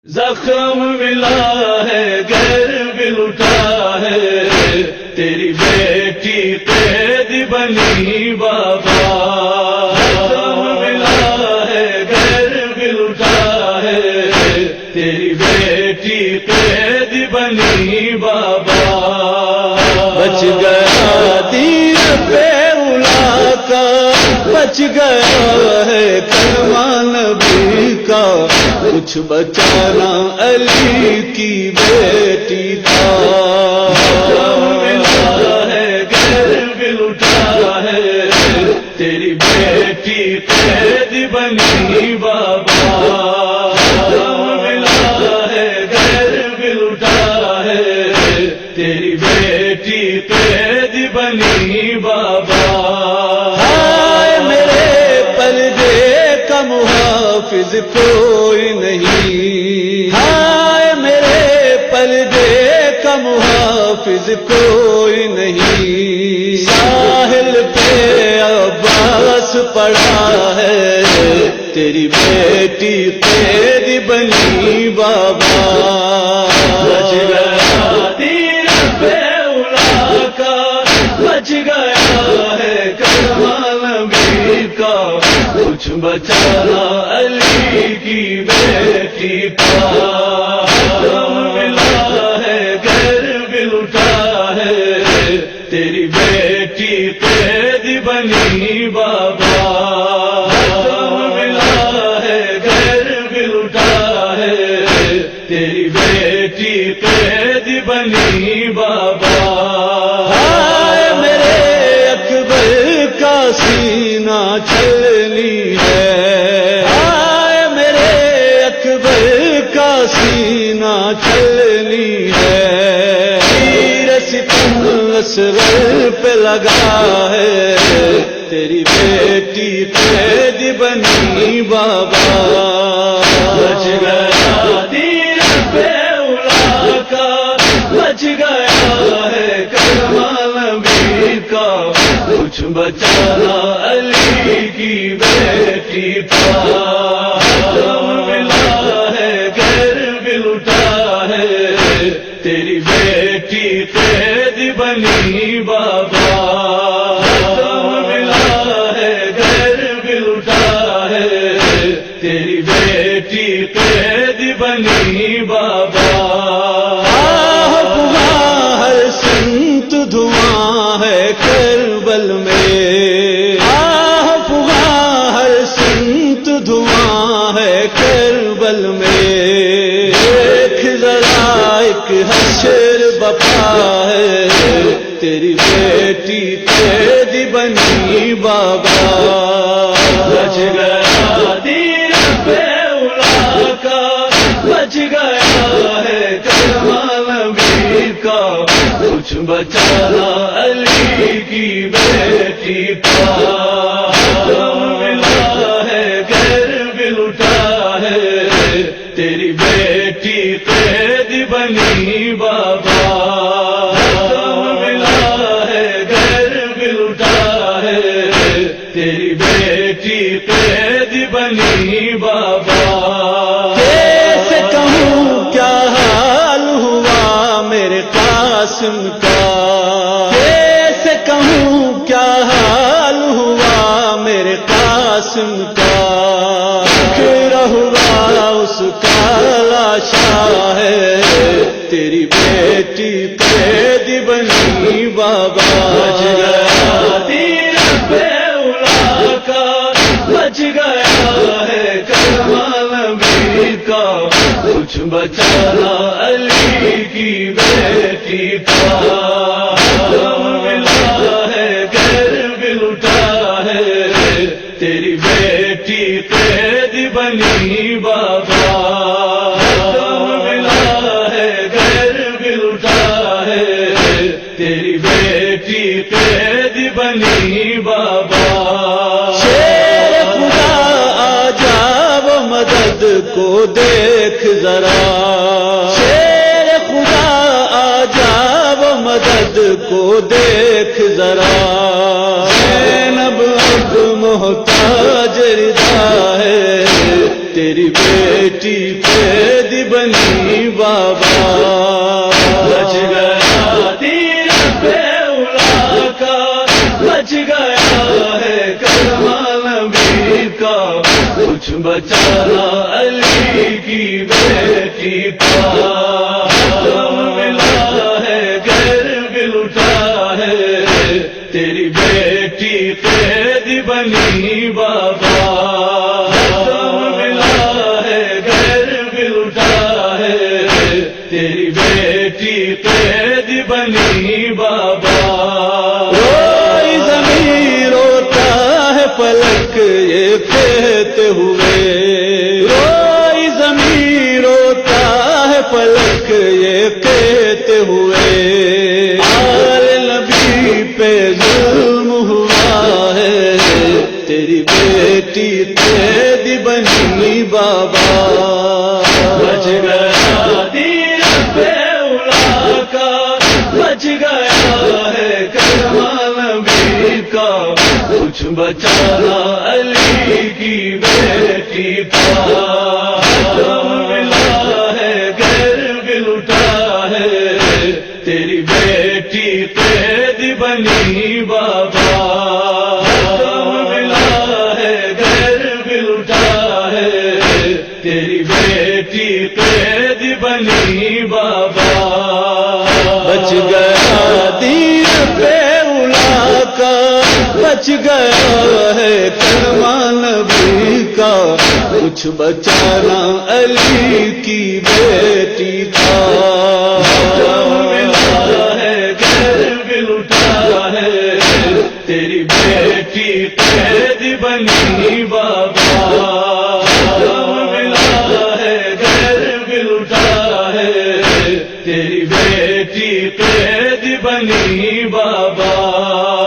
زخم ملا ہے غیر بھی لٹا ہے، تیری بیٹی قید بنی بابا۔ زخم ملا ہے غیر بھی لٹا ہے، تیری بیٹی قید بنی بابا۔ بچ گیا تیر پہ اولا کا، بچ گیا ہے کلمہ نبی کا، کچھ بچانا علی کی بیٹی کا۔ ملا ہے غیر بھی لٹا ہے، تیری بیٹی قید بنی بابا۔ ملا ہے غیر بھی لٹا ہے، تیری بیٹی قید بنی بابا۔ ہائے میرے پردے کا محافظ کوئی نہیں، ہائے میرے پردے کا محافظ کوئی نہیں۔ ساحل پہ عباس پڑا ہے، تیری بیٹی قید بنی بابا۔ بچ گیا تیر پہ اولا کا، بچ گیا ہے کلمہ نبی کا، کچھ بچانا علی کی بیٹی کا۔ ملا ہے غیر بھی لٹا ہے، تیری بیٹی قید بنی بابا۔ ملا ہے غیر بھی لٹا ہے، تیری بیٹی قید بنی بابا۔ ہائے میرے اکبر کا سینہ چھلنی ہے، ہائے میرے اکبر کا سینہ چھلنی ہے۔ تیر ستم اصغر پہ لگا ہے، تیری بیٹی قید بنی بابا۔ بچ گیا تیر پہ اولا کا، بچ گیا ہے کلمہ نبی کا، کچھ بچانا علی کی بیٹی کا۔ ملا ہے غیر بھی لٹا ہے، تیری بیٹی قید بنی بابا۔ ملا ہے غیر بھی لٹا ہے، تیری بیٹی قید بنی بابا۔ ہر سمت دھواں ہے کربل میں، ہر سمت دھواں ہے کربل میں۔ دیکھ ذرا ایک حشر بپا ہے، تیری بیٹی قید بنی بابا۔ بچ گیا تیر پہ اولا کا، بچ گیا ہے کلمہ نبی کا، کچھ بچانا علی کی بیٹی کا۔ ملا ہے غیر بھی لٹا ہے، تیری بیٹی قید بنی بابا۔ ملا ہے غیر بھی لٹا ہے، تیری بیٹی قید بنی بابا۔ کیسے کہوں کیا حال ہوا میرے قاسم کا، کیسے کہوں کیا حال ہوا میرے قاسم کا۔ بکھرا ہوا اس کا لاشا ہے، تیری بیٹی قید بنی بابا۔ بچ گیا تیر پہ اولا کا، بچ گیا ہے کلمہ نبی کا، کچھ بچانا علی کی بیٹی کا۔ ملا ہے غیر بھی لٹا ہے، تیری بیٹی قید بنی بابا۔ ملا ہے غیر بھی لٹا ہے، تیری بیٹی قید بنی بابا۔ شیر خدا آ جا وہ مدد کو دیکھ ذرا، شیر خدا آ جا وہ مدد کو دیکھ ذرا۔ زینب اب محتاج رضا ہے، تیری بیٹی قید بنی بابا بچ گیا دین پہ اولا کا بچ گیا ہے کلمہ نبی کا کچھ بچانا علی کی بیٹی کا ملا ہے غیر بھی لٹا ہے تیری بیٹی قید بنی بابا ملا ہے غیر بھی لٹا ہے تیری بیٹی قید بنی بابا روئی زمین روتا ہے پلک یہ کہتے ہوئے روئی زمین روتا ہے پلک یہ کہتے ہوئے آل نبی پہ ظلم ہوا ہے تیری بیٹی قید بنی بابا بچ گیا دین پہ اولا کا بچ گیا ہے کلمہ نبی کا کچھ بچانا علی کی بیٹی کا ملا ہے غیر بھی لٹا ہے تیری بیٹی قید بنی بابا ملا ہے غیر بھی لٹا ہے تیری بیٹی قید بنی بابا بچ گیا دین پہ اولا کا بچ گیا ہے کلمہ نبی کا کچھ بچانا علی کی بیٹی کا ملا ہے غیر بھی لٹا ہے تیری بیٹی قید بنی بابا ملا ہے غیر بھی لٹا ہے تیری بیٹی قید بنی بابا